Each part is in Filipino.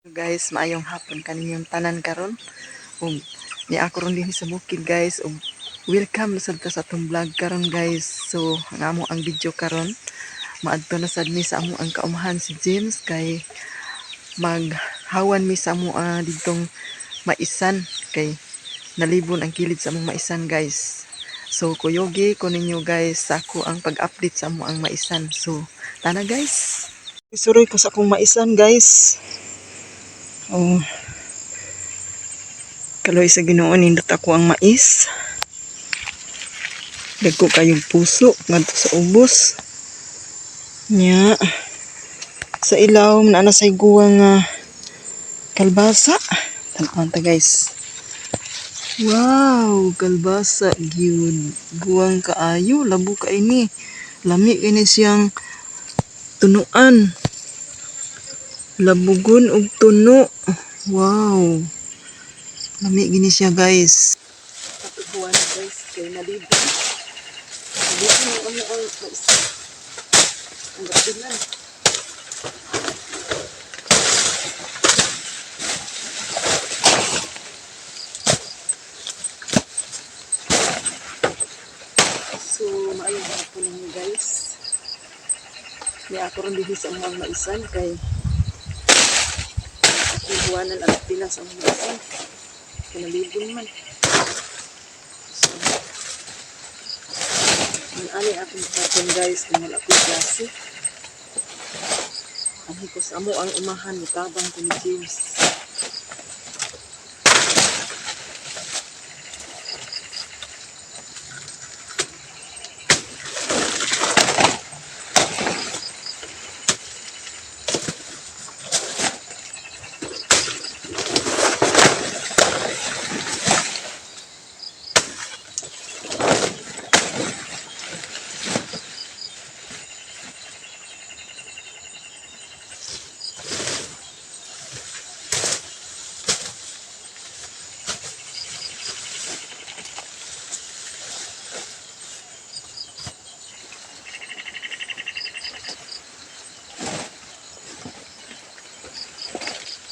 Guys, maayong hapon kaninyong tanan karon. Ni ako ron din sa bukid guys. Welcome sad ta sa atong vlog karon guys. So, ang amo ang video karon. Maadto na sad mi sa amo ang kaumahan si James kay maghawan mi sa amo didtong maisan kay nalibon ang kilid sa among maisan guys. So, kuyogi ko ninyo guys sa ako ang pag-update sa amo ang maisan. So, tana guys. Isuroy ko sa akong maisan guys. Kaloy sa Ginoo nindot ako ang mais. Dagko kayong puso ngadto sa ubos. Nya sa ilaw na say guwang kalbasa. Tanawan ta guys. Wow, kalbasa gyud. Guwang kaayo, labo ka ini. Lami kini siyang tunuan. Labugon og tuno. Wow. Lami gini siya guys. Patubuan na guys kay nalibon. Nalibon ang maisa. Ang gabilan. So, maayong hapon ninyo guys. May ako rin din sa mga maisan kay buwanan at pinas ang maisan. Kanalibon man. So, ani akong hapon guys kung wala ko'y klase. Ang hikos amo ang umahan ni tabang ko ni James.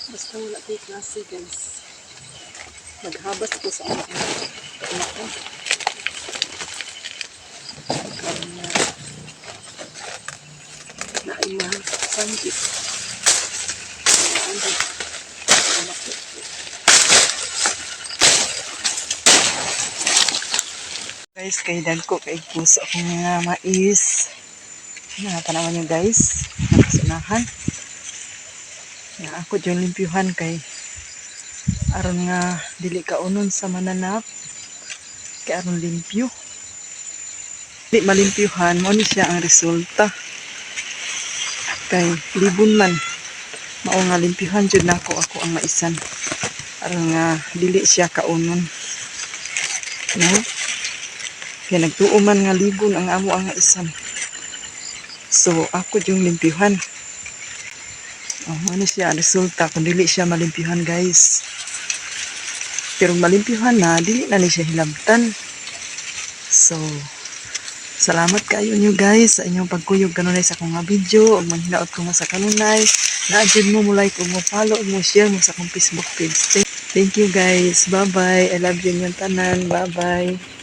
Basta wala ko'y klase guys. Maghabas ko sa anak ko. Naimah sangkit. Guys, kay dagko kay puso akong mga mais. Tanawan nyo guys. Nakasunahan. Nga ako dyan limpyuhan kay aron nga dili kaunon sa mananap kay aron limpyo. Di malimpyuhan mo ni siya ang resulta. Kay libon man mao nga limpyuhan jud nako ako ang maisan aron nga dili siya kaunon. No? Kaya nagtuo man nga libon ang amo ang maisan. So ako yung limpyuhan. Ano siya ang resulta kung dili siya malimpyuhan guys. Pero malimpyuhan na, dili na ni siya hilabtan. So, salamat kayo nyo guys sa inyong pagkuyog kanunay sa akong video. O manghinaot ko nga sa kanunay. Na-adjud mo like o mo follow o mo share mo sa akong Facebook page. Thank you guys. Bye bye. I love you yung tanan. Bye bye.